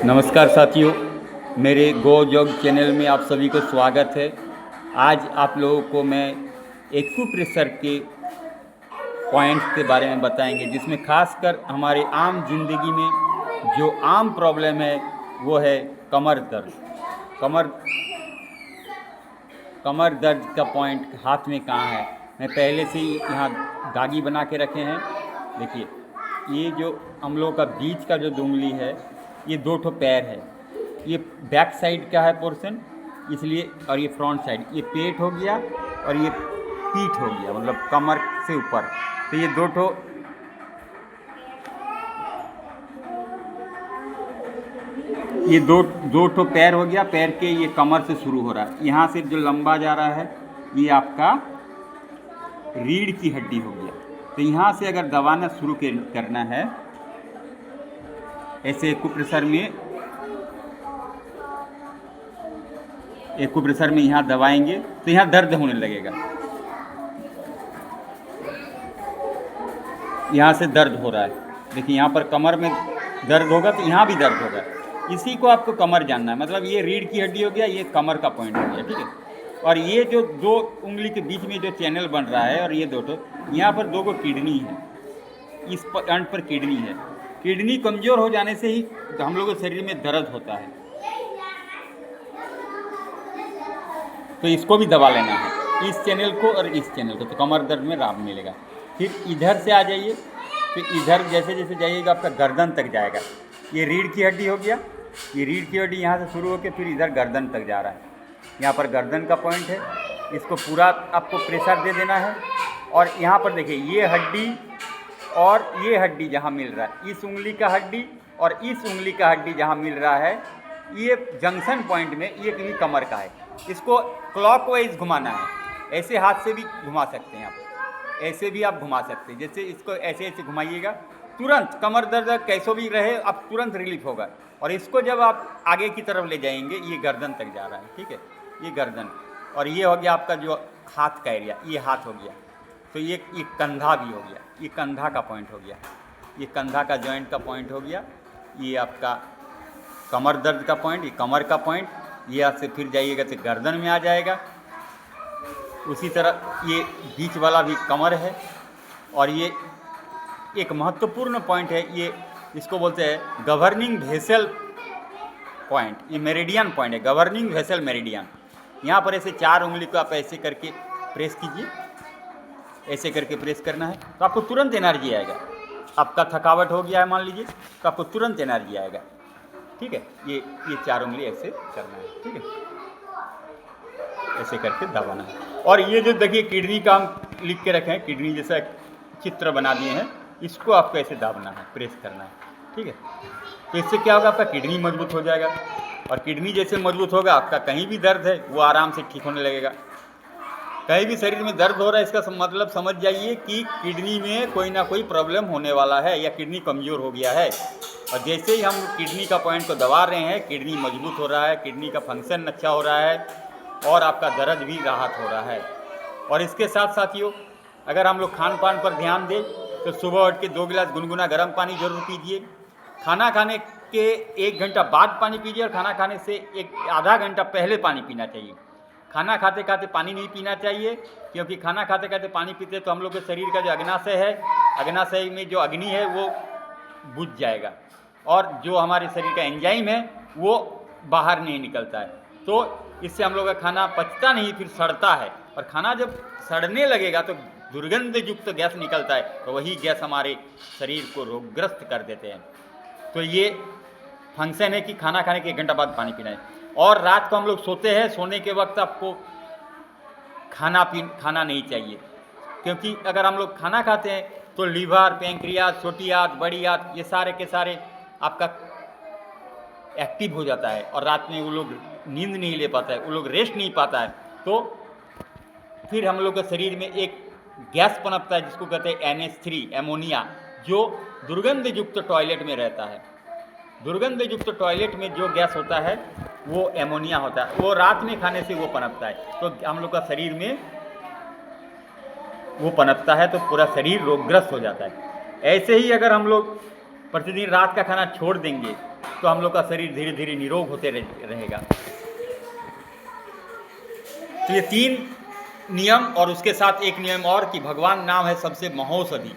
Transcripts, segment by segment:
नमस्कार साथियों, मेरे गो योग चैनल में आप सभी को स्वागत है। आज आप लोगों को मैं एक्यूप्रेशर के पॉइंट्स के बारे में बताएंगे, जिसमें खासकर हमारे आम जिंदगी में जो आम प्रॉब्लम है वो है कमर दर्द। कमर दर्द का पॉइंट हाथ में कहाँ है। मैं पहले से ही यहाँ दागी बना के रखे हैं। देखिए, ये जो हम लोगों का बीच का जो उंगली है, ये दो ठो पैर है। ये बैक साइड का है पोर्शन, इसलिए, और ये फ्रंट साइड, ये पेट हो गया और ये पीठ हो गया, मतलब कमर से ऊपर। तो ये दो ठो पैर हो गया। पैर के ये कमर से शुरू हो रहा है, यहाँ से जो लंबा जा रहा है ये आपका रीढ़ की हड्डी हो गया। तो यहाँ से अगर दबाना शुरू करना है, ऐसे एक्यूप्रेशर में यहाँ दबाएंगे तो यहाँ दर्द होने लगेगा। यहाँ से दर्द हो रहा है, देखिए यहाँ पर कमर में दर्द होगा तो यहाँ भी दर्द होगा। इसी को आपको कमर जानना है, मतलब ये रीढ़ की हड्डी हो गया, ये कमर का पॉइंट हो गया, ठीक है। और ये जो दो उंगली के बीच में जो चैनल बन रहा है, और ये दो ठो, यहाँ पर दो को किडनी है, इस पॉइंट पर किडनी है। किडनी कमज़ोर हो जाने से ही हम लोगों के शरीर में दर्द होता है, तो इसको भी दबा लेना है, इस चैनल को और इस चैनल को, तो कमर दर्द में राहत मिलेगा। फिर इधर से आ जाइए, फिर इधर जैसे जैसे जाइएगा आपका गर्दन तक जाएगा। ये रीढ़ की हड्डी हो गया, ये रीढ़ की हड्डी यहाँ से शुरू होकर फिर इधर गर्दन तक जा रहा है। यहाँ पर गर्दन का पॉइंट है, इसको पूरा आपको प्रेशर दे देना है। और यहाँ पर देखिए, ये हड्डी और ये हड्डी जहाँ मिल रहा है, इस उंगली का हड्डी और इस उंगली का हड्डी जहाँ मिल रहा है, ये जंक्शन पॉइंट में ये भी कमर का है। इसको क्लॉकवाइज घुमाना है, ऐसे हाथ से भी घुमा सकते हैं आप, ऐसे भी आप घुमा सकते हैं। जैसे इसको ऐसे ऐसे घुमाइएगा, तुरंत कमर दर्द कैसो भी रहे, अब तुरंत रिलीफ होगा। और इसको जब आप आगे की तरफ ले जाएंगे, ये गर्दन तक जा रहा है, ठीक है, ये गर्दन। और ये हो गया आपका जो हाथ का एरिया, ये हाथ हो गया। तो ये कंधा भी हो गया, ये कंधा का पॉइंट हो गया, ये कंधा का जॉइंट का पॉइंट हो गया। ये आपका कमर दर्द का पॉइंट, ये कमर का पॉइंट। ये आपसे फिर जाइएगा तो गर्दन में आ जाएगा। उसी तरह ये बीच वाला भी कमर है। और ये एक महत्वपूर्ण पॉइंट है, ये इसको बोलते हैं गवर्निंग वेसल पॉइंट, ये मेरिडियन पॉइंट है, गवर्निंग वेसल मेरिडियन। यहाँ पर ऐसे चार उंगली को आप ऐसे करके प्रेस कीजिए, ऐसे करके प्रेस करना है, तो आपको तुरंत एनर्जी आएगा। आपका थकावट हो गया है मान लीजिए, तो आपको तुरंत एनर्जी आएगा, ठीक है। ये चार उंगली ऐसे करना है, ठीक है, ऐसे करके दबाना है। और ये जो देखिए किडनी का हम लिख के रखे हैं, किडनी जैसा चित्र बना दिए हैं, इसको आपको ऐसे दाबना है, प्रेस करना है, ठीक है। तो इससे क्या होगा, आपका किडनी मजबूत हो जाएगा। और किडनी जैसे मजबूत होगा, आपका कहीं भी दर्द है वो आराम से ठीक होने लगेगा। कहीं भी शरीर में दर्द हो रहा है, इसका मतलब समझ जाइए कि किडनी में कोई ना कोई प्रॉब्लम होने वाला है, या किडनी कमज़ोर हो गया है। और जैसे ही हम किडनी का पॉइंट को दबा रहे हैं, किडनी मजबूत हो रहा है, किडनी का फंक्शन अच्छा हो रहा है, और आपका दर्द भी राहत हो रहा है। और इसके साथ साथियों, अगर हम लोग खान पान पर ध्यान दें तो सुबह उठ के 2 गिलास गुनगुना गर्म पानी जरूर पीजिए। खाना खाने के 1 घंटा बाद पानी पीजिए, और खाना खाने से आधा घंटा पहले पानी पीना चाहिए। खाना खाते खाते पानी नहीं पीना चाहिए, क्योंकि खाना खाते खाते पानी पीते तो हम लोग के शरीर का जो अग्नाशय है, अग्नाशय में जो अग्नि है वो बुझ जाएगा, और जो हमारे शरीर का एंजाइम है वो बाहर नहीं निकलता है। तो इससे हम लोग का खाना पचता नहीं, फिर सड़ता है। और खाना जब सड़ने लगेगा तो दुर्गंध युक्त गैस निकलता है, तो वही गैस हमारे शरीर को रोगग्रस्त कर देते हैं। तो ये फंक्शन है कि खाना खाने के 1 घंटा बाद पानी पीना है। और रात को हम लोग सोते हैं, सोने के वक्त आपको खाना नहीं चाहिए, क्योंकि अगर हम लोग खाना खाते हैं तो लीवर, पैंक्रियाज, छोटी आंत, बड़ी आंत, ये सारे के सारे आपका एक्टिव हो जाता है, और रात में वो लोग नींद नहीं ले पाता है, वो लोग रेस्ट नहीं पाता है। तो फिर हम लोग के शरीर में एक गैस पनपता है, जिसको कहते हैं NH3, एमोनिया, जो दुर्गंध युक्त टॉयलेट में रहता है। दुर्गंध युक्त टॉयलेट में जो गैस होता है वो एमोनिया होता है, वो रात में खाने से वो पनपता है, तो हम लोग का शरीर में वो पनपता है, तो पूरा शरीर रोगग्रस्त हो जाता है। ऐसे ही अगर हम लोग प्रतिदिन रात का खाना छोड़ देंगे तो हम लोग का शरीर धीरे धीरे निरोग होते रहेगा। तो ये 3 नियम और उसके साथ एक नियम और कि भगवान नाम है सबसे महौषधि।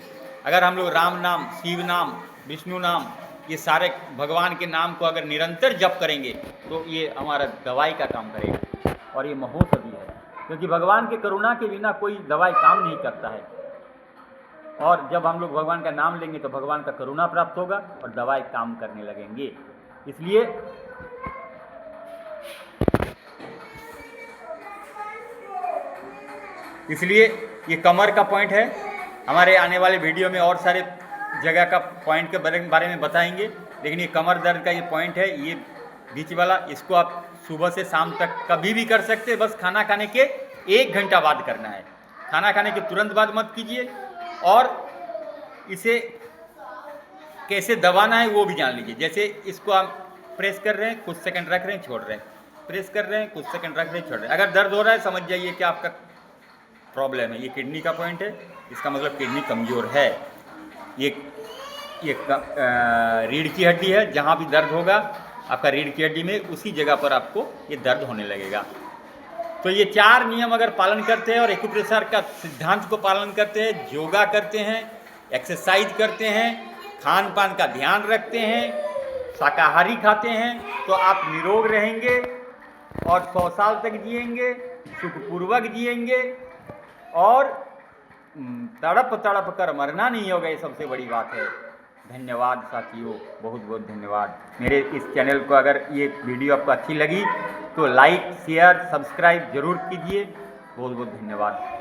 अगर हम लोग राम नाम, शिव नाम, विष्णु नाम, ये सारे भगवान के नाम को अगर निरंतर जप करेंगे तो ये हमारा दवाई का काम करेगा और ये महौषधि है, क्योंकि भगवान के करुणा के बिना कोई दवाई काम नहीं करता है। और जब हम लोग भगवान का नाम लेंगे तो भगवान का करुणा प्राप्त होगा और दवाई काम करने लगेंगे। इसलिए ये कमर का पॉइंट है। हमारे आने वाले वीडियो में और सारे जगह का पॉइंट के बारे में बताएंगे, लेकिन ये कमर दर्द का ये पॉइंट है, ये बीच वाला, इसको आप सुबह से शाम तक कभी भी कर सकते हैं। बस खाना खाने के 1 घंटा बाद करना है, खाना खाने के तुरंत बाद मत कीजिए। और इसे कैसे दबाना है वो भी जान लीजिए। जैसे इसको आप प्रेस कर रहे हैं, कुछ सेकंड रख रहे हैं, छोड़ रहे हैं, प्रेस कर रहे हैं, कुछ सेकंड रख रहे हैं, छोड़ रहे हैं। अगर दर्द हो रहा है समझ जाइए कि आपका प्रॉब्लम है। ये किडनी का पॉइंट है, इसका मतलब किडनी कमज़ोर है। ये रीढ़ की हड्डी है, जहाँ भी दर्द होगा आपका रीढ़ की हड्डी में, उसी जगह पर आपको ये दर्द होने लगेगा। तो ये 4 नियम अगर पालन करते हैं और एक्यूप्रेशर का सिद्धांत को पालन करते हैं, योगा करते हैं, एक्सरसाइज करते हैं, खान पान का ध्यान रखते हैं, शाकाहारी खाते हैं, तो आप निरोग रहेंगे और 100 साल तक जिएंगे, सुखपूर्वक जिएंगे और तड़प तड़प कर मरना नहीं होगा। ये सबसे बड़ी बात है। धन्यवाद साथियों, बहुत बहुत धन्यवाद। मेरे इस चैनल को अगर ये वीडियो आपको अच्छी लगी तो लाइक, शेयर, सब्सक्राइब जरूर कीजिए। बहुत बहुत धन्यवाद।